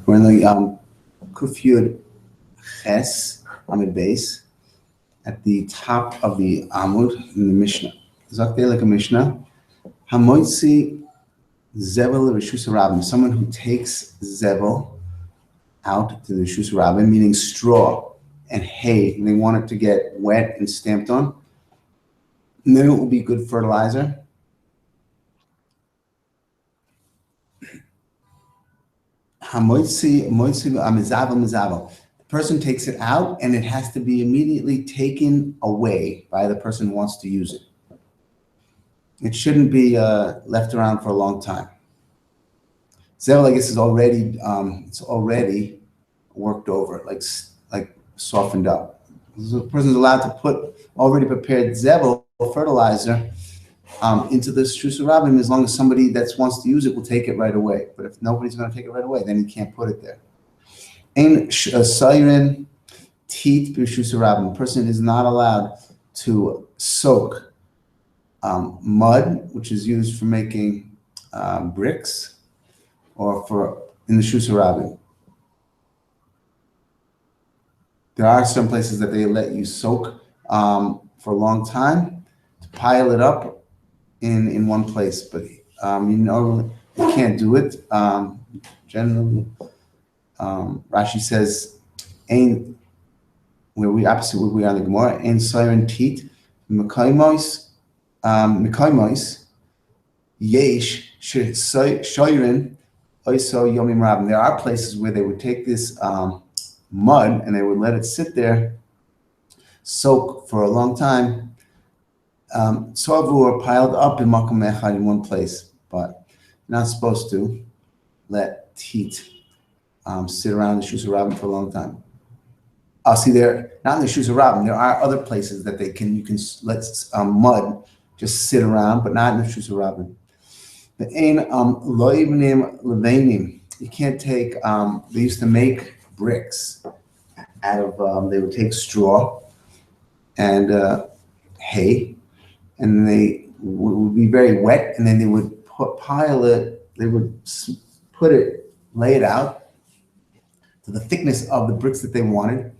We're in the Kufyud Ches Amid base at the top of the Amud in the Mishnah. Zakte like a Mishnah. Hamoitzi Zevel Rishus Rabim. Someone who takes Zevel out to the Rishus Rabim, meaning straw and hay, and they want it to get wet and stamped on. And then it will be good fertilizer. The person takes it out and it has to be immediately taken away by the person who wants to use it. It shouldn't be left around for a long time. Zevel, I guess, is already it's already worked over, like softened up. So the person is allowed to put already prepared Zevel fertilizer into the Shus Rabim as long as somebody that wants to use it will take it right away. But if nobody's going to take it right away, then he can't put it there. Ein Sayrin Tit B'Shus Rabim. The person is not allowed to soak mud, which is used for making bricks, or for in the Shus Rabim. There are some places that they let you soak for a long time to pile it up in one place, but you can't do it. Generally, Rashi says, "Ain," where we are in the Gemara, "Ain Sayrin Tit Mekaimois Yesh Shayrin Oiso Yomim Rabim." There are places where they would take this mud and they would let it sit there, soak for a long time. Soavu are piled up in makom echad in one place, but you're not supposed to let teat sit around the Shus Rabim for a long time. See, there not in the Shus Rabim. There are other places that you can let mud just sit around, but not in the Shus Rabim. The ain loibnim levanim. You can't take. They used to make bricks out of. They would take straw and hay. And they would be very wet, and then they would pile it. They would lay it out to the thickness of the bricks that they wanted,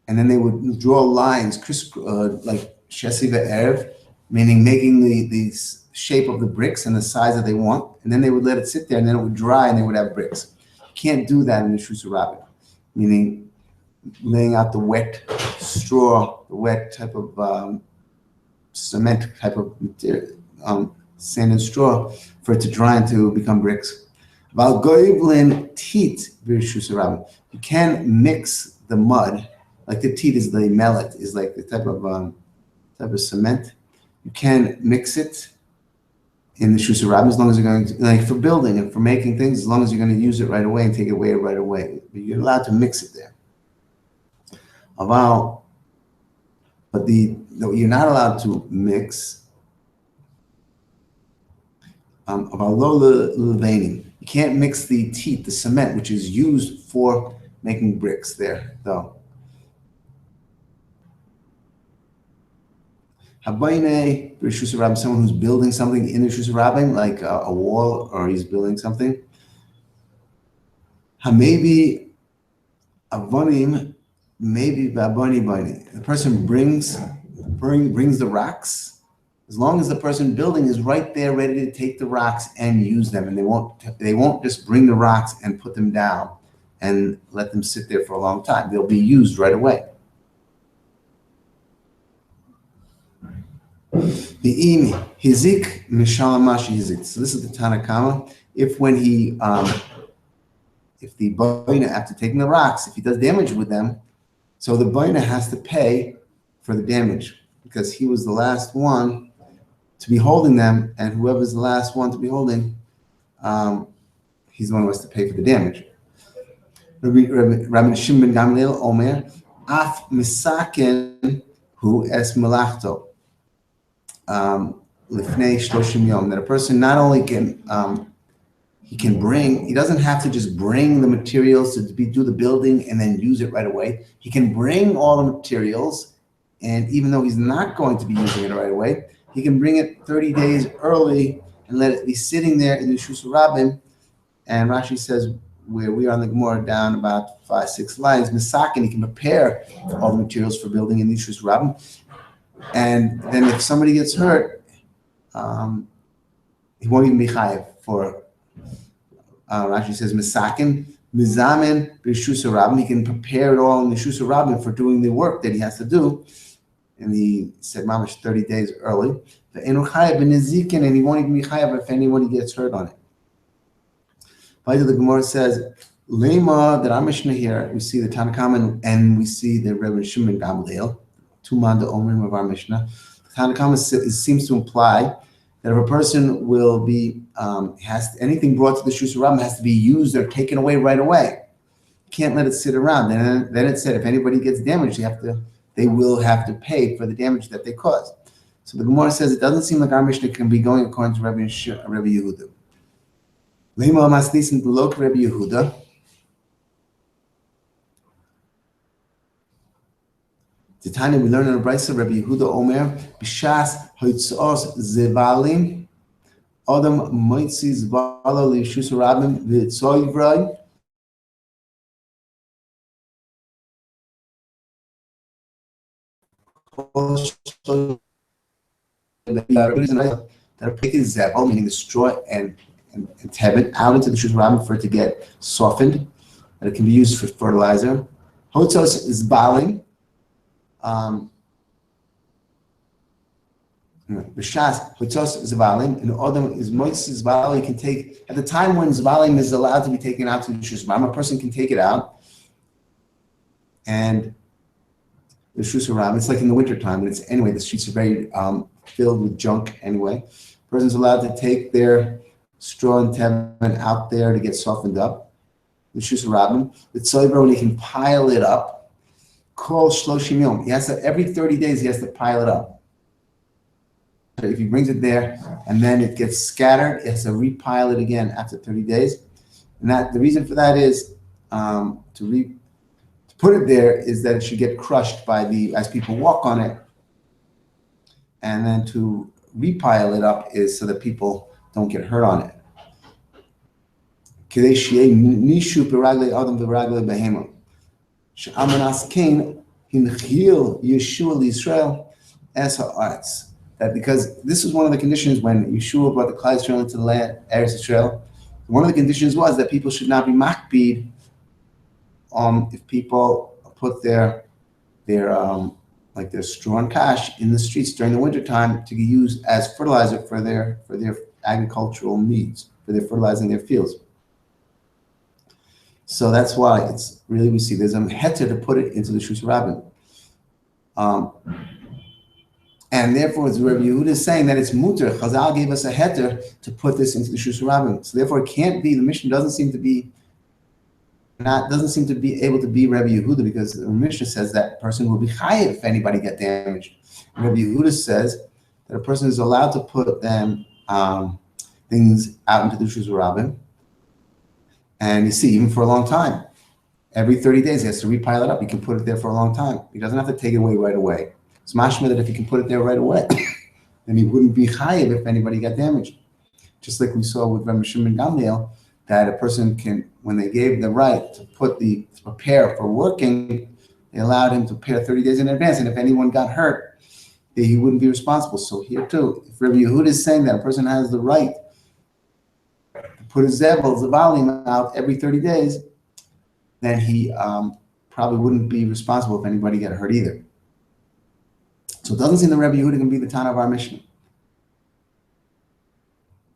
and then they would draw lines, like shesi ve'erev, meaning making the shape of the bricks and the size that they want, and then they would let it sit there, and then it would dry, and they would have bricks. You can't do that in the Shus Rabim, meaning laying out the wet straw, the wet type of cement type of material, sand and straw, for it to dry and to become bricks. You can mix the mud, like the teat is the mallet, is like the type of cement. You can mix it in the Shus Rabim as long as you're going to, like for building and for making things, as long as you're going to use it right away and take it away right away. But you're allowed to mix it there. But you're not allowed to mix. You can't mix the teat, the cement, which is used for making bricks there, though. Habayne Rishus Rabim, someone who's building something in the Rishus Rabim, like a wall, or he's building something. Maybe avonim. Maybe babani bani. The person brings the rocks, as long as the person building is right there ready to take the rocks and use them, and they won't just bring the rocks and put them down and let them sit there for a long time. They'll be used right away. The hizik mishalamashi hizik. So this is the Tanakama. If the boina, after taking the rocks, if he does damage with them, so the boina has to pay for the damage because he was the last one to be holding them, and whoever's the last one to be holding, he's the one who has to pay for the damage. Rabbi Shimon Gamliel Omer, Af misaken hu es melachto lifnei shloshim yom. That a person not only can he doesn't have to just bring the materials to do the building and then use it right away. He can bring all the materials, and even though he's not going to be using it right away, he can bring it 30 days early and let it be sitting there in the Shus Rabim. And Rashi says where we are on the Gemara down about 5-6 lines, Misakin, he can prepare all the materials for building in Yishus Rabbim. And then if somebody gets hurt, he won't even be chayiv for, Rashi says, Misakin, Mizamen, B'Yishus Rabbim, he can prepare it all in Yishus Rabbim for doing the work that he has to do. And he said, Mamash, 30 days early. And he won't even be chayiv if anyone gets hurt on it. Later, the Gemara says, Lema, that our Mishnah here, we see the Tanakhama and we see the Rebbe Shimon Gamliel, two Manda Omrim of our Mishnah. The Tanakhama seems to imply that if a person will be, has anything brought to the Shus Rabbim has to be used or taken away right away. You can't let it sit around. Then it said if anybody gets damaged, they will have to pay for the damage that they caused. So the Gemara says it doesn't seem like our Mishnah can be going according to Rebbe Yehuda. Lema masnisin below Rebbe Yehuda. The time we learn in the Brisa, Rebbe Yehuda Omer, B'shas hoitzos zevalim, Adam moitzi zvala l'Yishus Rabbim v'tzoyvroi. That are picking zeval, meaning the straw and tebet out into the Yishus Rabbim for it to get softened, that it can be used for fertilizer. Hoitzos is baling. B'shas hoitzos zvalim, and Adam is moitzi zvalim. You can take at the time when zvalim is allowed to be taken out to the Yishus Rabbim, a person can take it out, and the Yishus Rabbim. It's like in the wintertime, but anyway, the streets are very filled with junk anyway. The person's allowed to take their straw and tebet out there to get softened up. The Yishus Rabbim, the tzoyver, when he can pile it up, kol shloshim yom. He has to, every 30 days, he has to pile it up. So if he brings it there and then it gets scattered, he has to repile it again after 30 days. And that the reason for that is to put it there is that it should get crushed by as people walk on it. And then to repile it up is so that people don't get hurt on it. That because this is one of the conditions when Yeshua brought the Klal Yisrael into the land, Eretz Yisrael, one of the conditions was that people should not be makbid if people put their straw and cash in the streets during the wintertime to be used as fertilizer for their agricultural needs, for their fertilizing their fields. So that's why it's really, we see there's a heter to put it into the Shus Rabbim. And therefore, as Rabbi Yehuda is saying that it's muter, Chazal gave us a heter to put this into the Shus Rabbim. So therefore, it can't be, the Mishnah doesn't seem to be able to be Rabbi Yehuda, because the Mishnah says that person will be chayiv if anybody get damaged. And Rabbi Yehuda says that a person is allowed to put them things out into the Shus Rabbim. And you see, even for a long time, every 30 days he has to repile it up. He can put it there for a long time. He doesn't have to take it away right away. It's mashma that if he can put it there right away, then he wouldn't be chayiv if anybody got damaged. Just like we saw with Rebbe Shimon Gamliel, that a person can, when they gave the right to prepare for working, they allowed him to prepare 30 days in advance. And if anyone got hurt, he wouldn't be responsible. So here too, if Rabbi Yehuda is saying that a person has the right to put his zevalim out every 30 days, then he probably wouldn't be responsible if anybody got hurt either. So it doesn't seem that Rabbi Yehuda can be the Tana of our Mishnah.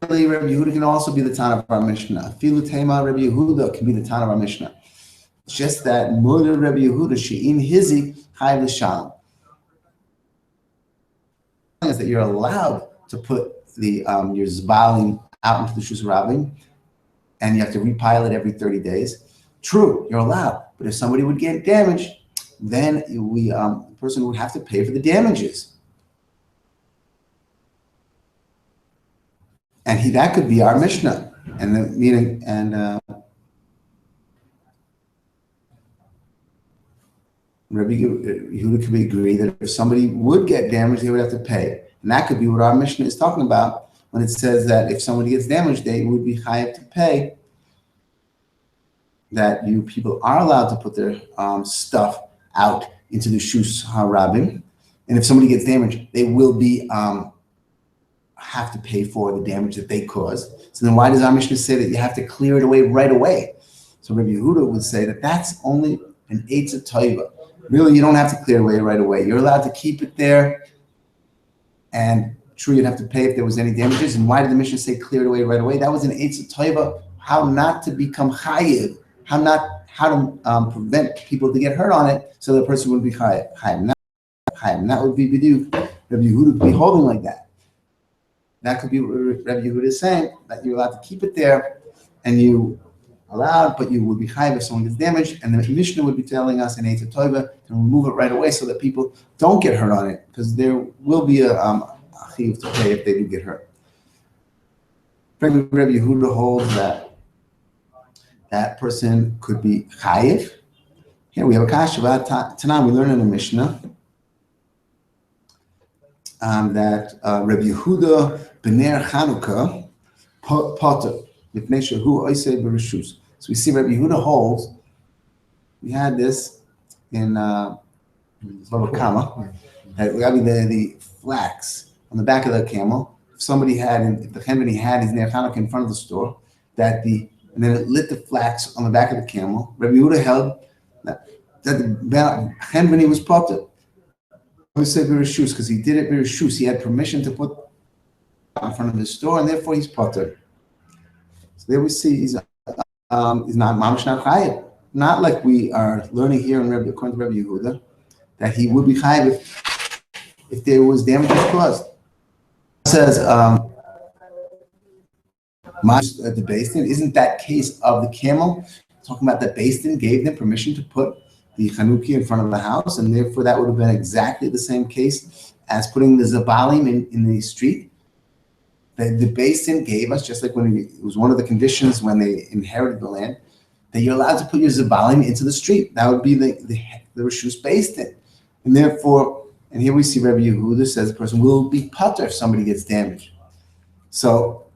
Rabbi Yehuda can also be the Tana of our Mishnah. Filu Tema Rabbi Yehuda can be the Tana of our Mishnah. It's just that Murder Rabbi Yehuda She'im Hizi Chayiv L'Shalom is that you're allowed to put the your zbalim out into the Shus Rabbim, and you have to repile it every 30 days. True, you're allowed, but if somebody would get damaged, then the person would have to pay for the damages. And that could be our Mishnah. And the meaning, and Rabbi Yehuda could agree that if somebody would get damaged, they would have to pay. And that could be what our Mishnah is talking about when it says that if somebody gets damaged, they would be chayav to pay that you people are allowed to put their stuff out into the Shus HaRabim, and if somebody gets damaged, they will be have to pay for the damage that they caused. So then why does our Mishnah say that you have to clear it away right away? So Rabbi Yehuda would say that that's only an Eitz Taiva. Really, you don't have to clear it away right away. You're allowed to keep it there, and true, you'd have to pay if there was any damages. And why did the Mishnah say clear it away right away? That was an Eitz Taiva, how not to become chayiv, how to prevent people to get hurt on it, so the person would be chayiv. And that would be b'diuk. Rabbi Yehuda would be holding like that. That could be what Rabbi Yehuda is saying, that you're allowed to keep it there, and you allowed, but you would be chayiv if someone gets damaged, and the Mishnah would be telling us in Eitz Tova to remove it right away so that people don't get hurt on it, because there will be a chayiv to pay if they do get hurt. Rabbi Yehuda holds that that person could be chayiv. Here we have a kasha about Tanan. We learn in the Mishnah that Rabbi Yehuda B'ner Chanukah potter mipnei shehu oisei b'reshus. So we see Rabbi Yehuda holds. We had this in Baba Kama. That the flax on the back of the camel. If somebody had, if the chenveni had his ner Chanukah in front of the store, and then it lit the flax on the back of the camel. Rabbi Yehuda held that the chenveni was potter. Because he did it b'reshus, he had permission to put in front of his store, and therefore he's potter. So there we see he's not mamash not chayiv. Not like we are learning here in according to Rabbi Yehuda that he would be chayiv if there was damage caused. It says at the Beis Din, isn't that case of the camel talking about that Beis Din gave them permission to put the Chanuki in front of the house, and therefore that would have been exactly the same case as putting the Zabalim in the street. The Beis Din gave us, just like when it was one of the conditions when they inherited the land, that you're allowed to put your Zabalim into the street. That would be the Rishus Beis Din. And therefore, and here we see Rabbi Yehuda says the person will be putter if somebody gets damaged. So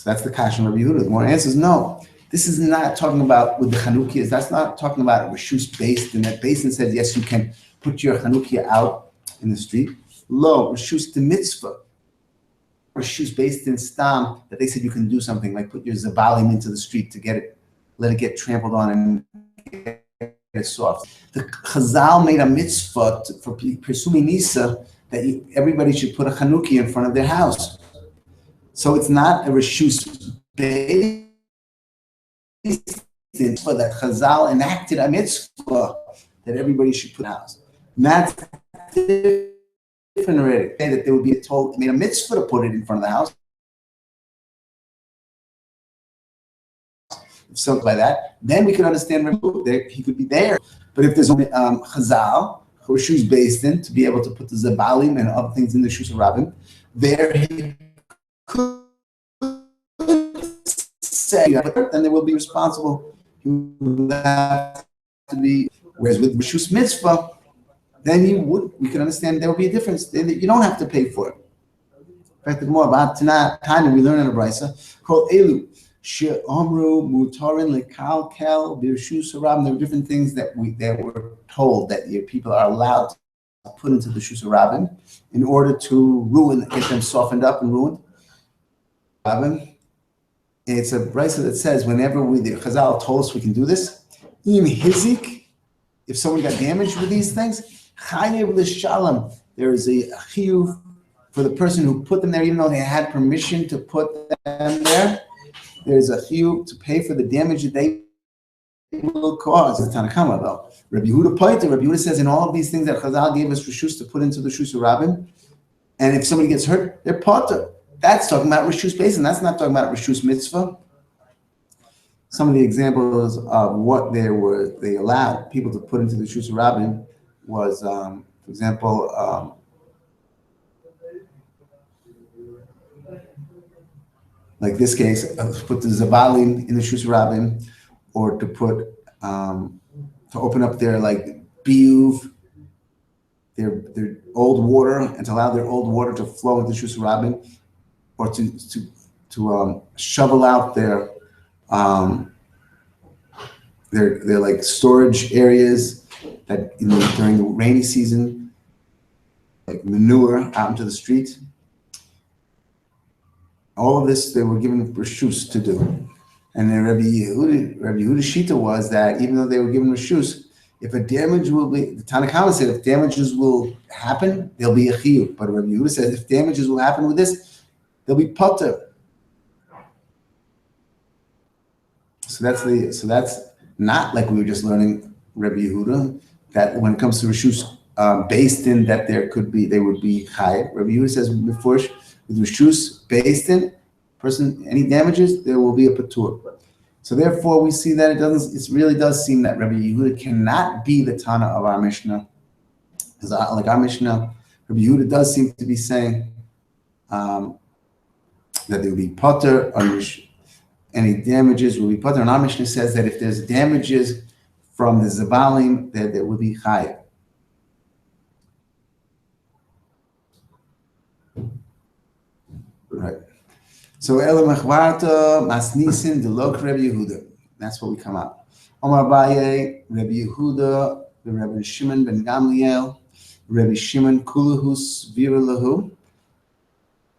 that's the kasha of Rabbi Yehuda. The more answers, no. This is not talking about with the Chanukias. That's not talking about Rishus Beis Din. That Beis Din says, yes, you can put your Chanukia out in the street. Lo, Rishus de Mitzvah. Rishus Beis Din Stam, that they said you can do something like put your Zabalim into the street to let it get trampled on and get it soft. The Chazal made a mitzvah for Persumi Nisa that everybody should put a Chanukia in front of their house. So it's not a Rishus Beis Din, for that Chazal enacted a mitzvah that everybody should put in the house. And that's different already. That they would be told, made a mitzvah to put it in front of the house. Something like that. Then we can understand he could be there. But if there's only Chazal, Rishus Beis Din, to be able to put the Zabalim and other things in the Shus HaRabim, there he could say, then they will be responsible. He will have to be. Whereas with Rishus Mitzvah, then we can understand there will be a difference. You don't have to pay for it. In fact, more about Tana, we learn in a brisa called Elu she'amru mutarin lekalkel b'Rishus HaRabim. There were different things that were told that your people are allowed to put into the Shus HaRabim in order to get them softened up and ruined. It's a brisa that says whenever the Chazal told us we can do this, im hizik, if someone got damaged with these things, chayev l'shalom, there is a chiyuv for the person who put them there, even though they had permission to put them there. There is a chiyuv to pay for the damage that they will cause. It's Tanakama though. Rabbi Yehuda says in all of these things that Chazal gave us reshus to put into the Shus HaRabim, and if somebody gets hurt, they're potter. That's talking about Rishus Beis Din. That's not talking about Rishus Mitzvah. Some of the examples of what they allowed people to put into the Shus HaRabim was, for example, like this case, put the Zabalim in the Shus HaRabim, or to put to open up their like biyuv, their old water, and to allow their old water to flow into Shus HaRabim, or to shovel out their they're like storage areas that during the rainy season, like manure out into the street. All of this they were given reshus to do. And then Rabbi Yehuda's shita was that even though they were given reshus, if a damage will be, the Tanakhama said if damages will happen, there'll be a chiyuv. But Rabbi Yehuda said if damages will happen with this, there'll be potter. So that's not like we were just learning Rabbi Yehuda, that when it comes to reshus based in that they would be chayav. Rabbi Yehuda says before with reshus based in person any damages, there will be a patur. So therefore we see that it really does seem that Rabbi Yehuda cannot be the Tana of our Mishnah. Because like our Mishnah, Rabbi Yehuda does seem to be saying that there will be potter on any damages will be potter. And our Mishnah says that if there's damages from the Zavalim, that there will be chayav. Right. So Ela Mechvarta Masnisin Delok Rabbi Yehuda. That's what we come out. Omar Abaye, Rabbi Yehuda, the Rabbi Shimon ben Gamliel, Rabbi Shimon Kulahus Viralahu.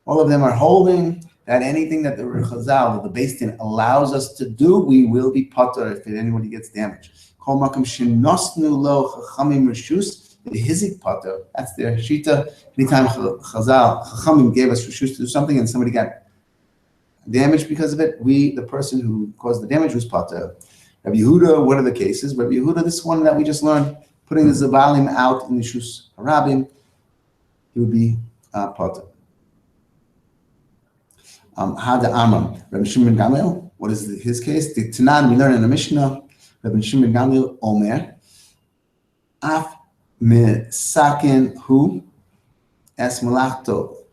All of them are holding that anything that the Chazal, that the Beis Din allows us to do, we will be potter if anybody gets damaged. Kol Makam Shenosnu Lo Chachamim Reshus, the Hizik potter. That's their shita. Anytime Chazal, Chachamim gave us reshus to do something and somebody got damaged because of it, the person who caused the damage was potter. Rabbi Yehuda, what are the cases? Rabbi Yehuda, this one that we just learned, putting the Zavalim out in the Shus Harabim, he would be potter. Hada Amram, Rabbi Shimon Gamliel, what is his case? The Tanan, we learn in the Mishnah, Rabbi Shimon Gamliel Omer, Af Mesakin Hu Es Malachto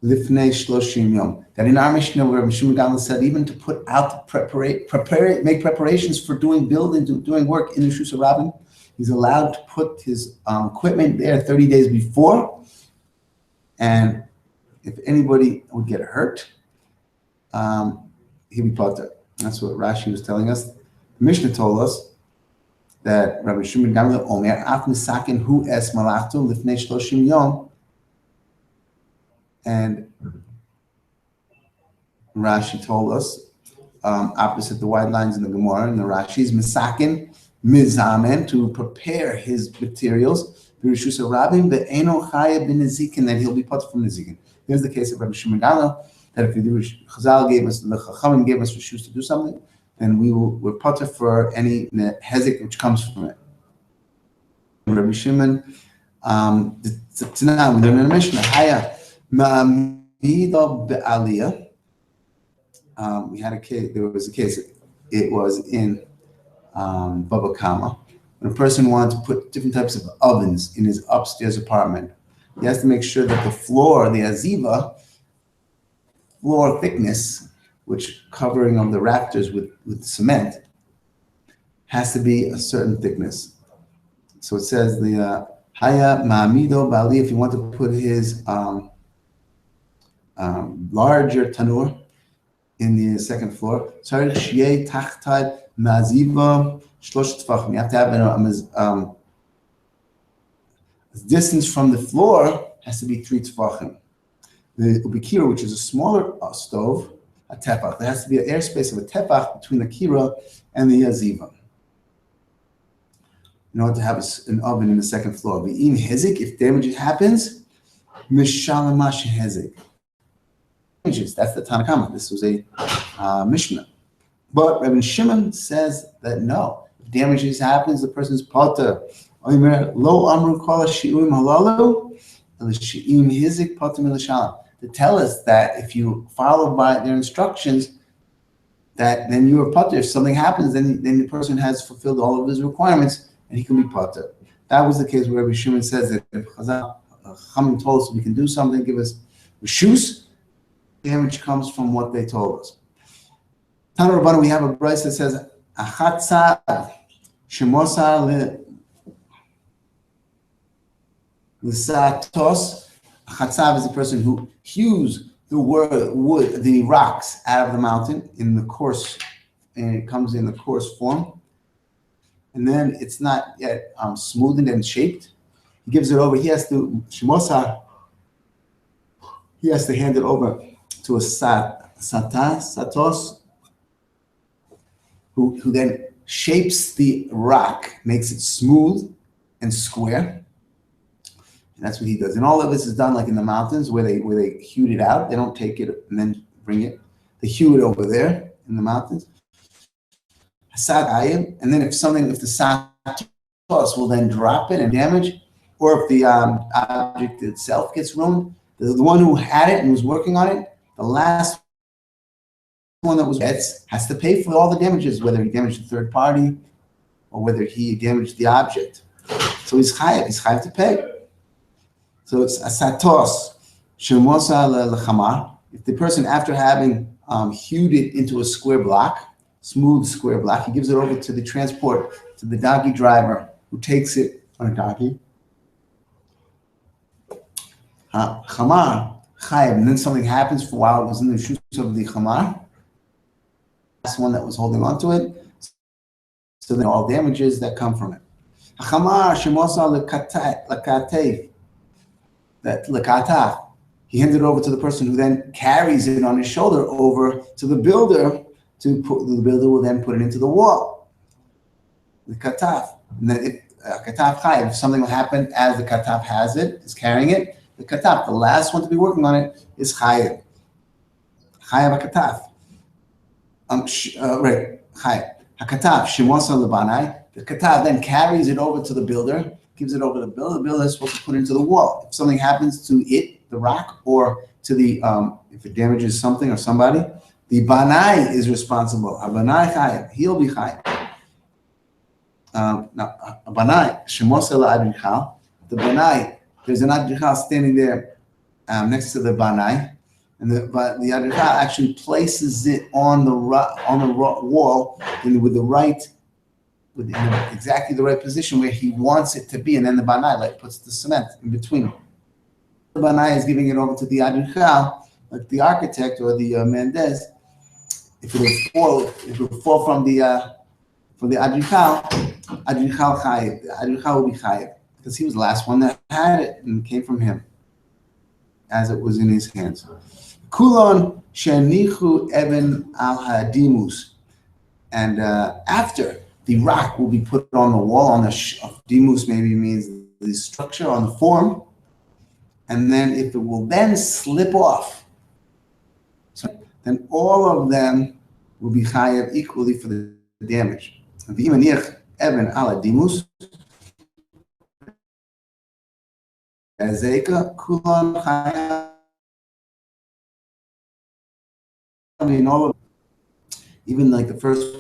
Lifnei Shloshim Yom. That in our Mishnah, where Rabbi Shimon Gamliel said, even to put out make preparations for doing work in the Shus Harabim, he's allowed to put his equipment there 30 days before, and if anybody would get hurt, he'll be potter. That's what Rashi was telling us. The Mishnah told us that Rabbi Shimon Gamliel Omer Af Misakin Hu Es Malachto Lifnei Shloshim Yom, and Rashi told us opposite the white lines in the Gemara and the Rashi's Misakin Mizamen, to prepare his materials. B'Reshus Harabim Be'eno Chayav B'Nezikin, that he'll be potter from Nezikin. Here's the case of Rabbi Shimon Gamliel, that if Chazal gave us, the Chachamim gave us reshus to do something, then we're potter for any hezek which comes from it. Rabbi Shimon, the Tanam, we learn in the Mishnah, Haya Ma'amido Be'aliyah. We had a case, there was a case, it was in Baba Kama, when a person wanted to put different types of ovens in his upstairs apartment. He has to make sure that the floor, the aziva, floor thickness, which covering of the rafters with cement, has to be a certain thickness. So it says the Haya Ma'amido Bali, if you want to put his larger tanur in the second floor, you have to have distance from the floor has to be 3 tefachim. The ubikira, which is a smaller stove, a tefach. There has to be an airspace of a tefach between the kira and the yaziva in order to have an oven in the second floor. V'im hezik, if damage happens, mishalamash hezik. That's the Tanakama. This was a Mishnah. But Rabbi Shimon says that no, if damages happens, the person's potter. Lo amru kol shi'uim halalu, shi'im hizik potter milashalam. To tell us that if you follow by their instructions, that then you are potter. If something happens, then the person has fulfilled all of his requirements and he can be potter. That was the case where Rabbi Shimon says that if Chachamim told us we can do something, give us reshus, damage comes from what they told us. Tana Rabbanu, we have a brayso that says achatzav shemosar l'satos. Chatzav is a person who hews the rocks out of the mountain in the coarse, and it comes in the coarse form. and then it's not yet smoothened and shaped, he gives it over. He has to shimosa. He has to hand it over to a satos, who then shapes the rock, makes it smooth and square. And that's what he does. And all of this is done like in the mountains where they hewed it out. They don't take it and then bring it. They hew it over there in the mountains. And then if the satos will then drop it and damage, or if the object itself gets ruined, the one who had it and was working on it, the last one that was has to pay for all the damages, whether he damaged the third party or whether he damaged the object. So he's chayav to pay. So it's a satos, shemosa lechamar. If the person, after having hewed it into a square block, smooth square block, he gives it over to the transport, to the donkey driver who takes it on a donkey. Chamar, chayav, and then something happens for a while. It was in the shoes of the chamar, last one that was holding on to it. So then all damages that come from it. Chamar, shemosa lekatef. That lekataf, he handed it over to the person who then carries it on his shoulder over to the builder. The builder will then put it into the wall. The kataf, and then kataf chayav. If something will happen as the kataf has it, is carrying it, the kataf, the last one to be working on it, is chayav. Chayav kataf. Right. Chayav. Hakataf shemosa lebanai. The kataf then carries it over to the builder. Gives it over to the builder. The builder is supposed to put it into the wall. If something happens to it, the rock, or to the if it damages something or somebody, the banai is responsible. A banai chayav, he'll be chayav. Now, a banai shemosa la'adrichal. The banai, there's an adrichal standing there next to the banai, and the adrichal actually places it on the wall with exactly the right position where he wants it to be, and then the banai puts the cement in between. The banai is giving it over to the adrichal, like the architect or the Mendez. If it will fall from the adrichal chayiv. The adrichal will be chayiv because he was the last one that had it and it came from him, as it was in his hands. Kulon shenichu even al hadimus, and after. The rock will be put on the wall, on the dimus maybe means the structure, on the form, and then if it will then slip off, then all of them will be chayav equally for the damage. V'imaniach even ala dimus, azeka kulan chayav. I mean, all of, even like the first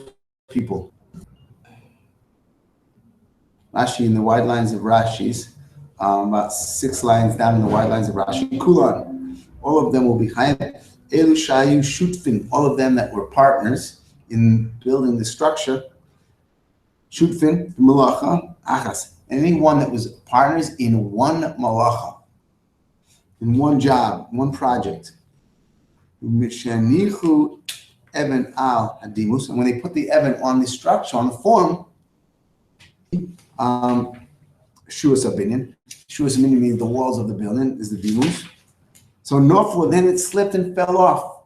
people. Rashi in the wide lines of Rashi's, about 6 lines down in the wide lines of Rashi. Kulan, all of them will be chayav. Elu shayu shutfin, all of them that were partners in building the structure. Shutfin malacha achas, anyone that was partners in one malacha, in one job, one project. Mishanichu even al hadimus, and when they put the even on the structure, on the form. Shuas abinyan. Shuas abinyan means the walls of the building is the dimus. So nofla, then it slipped and fell off.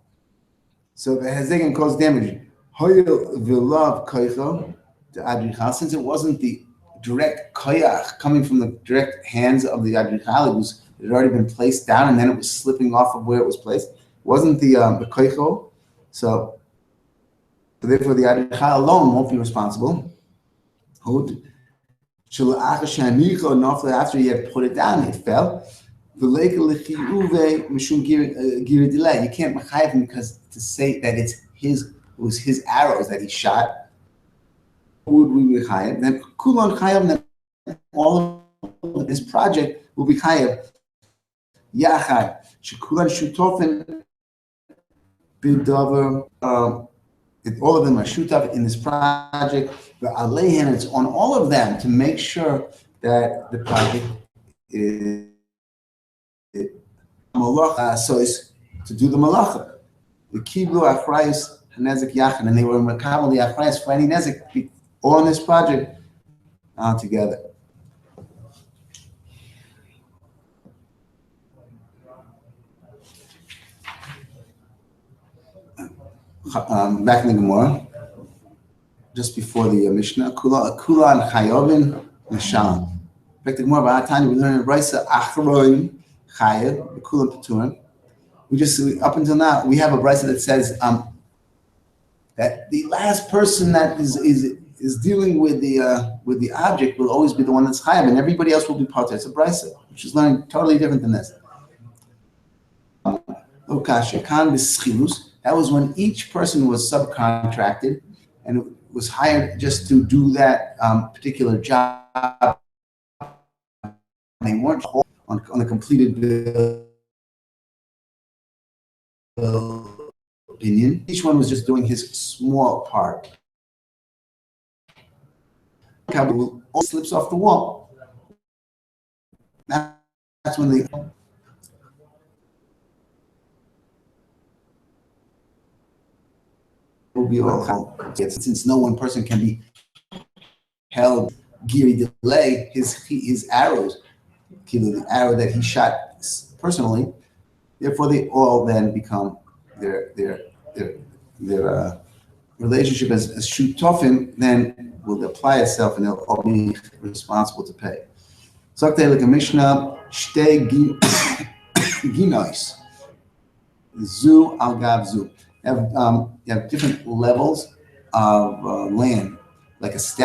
So the hezegan caused damage. Hoyel v'lav koicho the adrichal, since it wasn't the direct koyach coming from the direct hands of the adrichal, it had already been placed down and then it was slipping off of where it was placed. It wasn't the koicho, so therefore the adrichal alone won't be responsible. After he had put it down, it fell. You can't mechayev him because to say that it was his arrows that he shot. Would we be chayev? Then kulon chayev. Then all of this project will be chayev. Yachad shekulan shutofin b'davar. All of them are shutaf in this project. But aleihen, it's on all of them to make sure that the project is malacha. So it's to do the malacha. The kiblu achrayus hanezik yachan, and they were makabel the achrayus for any nezik on this project together. Back in the Gemara, just before the Mishnah, Kula and Chayovin Mishalim. Back to the Gemara, we learn in Brisa Achroim Chayev, Kula Peturim. Up until now, we have a Brisa that says that the last person that is dealing with the object will always be the one that's Chayev, and everybody else will be part of it. It's a Brisa, which is learning totally different than this. That was when each person was subcontracted and was hired just to do that particular job. They weren't on a completed opinion. Each one was just doing his small part. Cable all slips off the wall. That's when they will be all held. Since no one person can be held, Giri delay his arrows, the arrow that he shot personally. Therefore, they all then become their relationship as shutofim then will apply itself, and they'll all be responsible to pay. So, like a Mishnah, shtei ginois, zu al gav zu. You have different levels of land, like a step.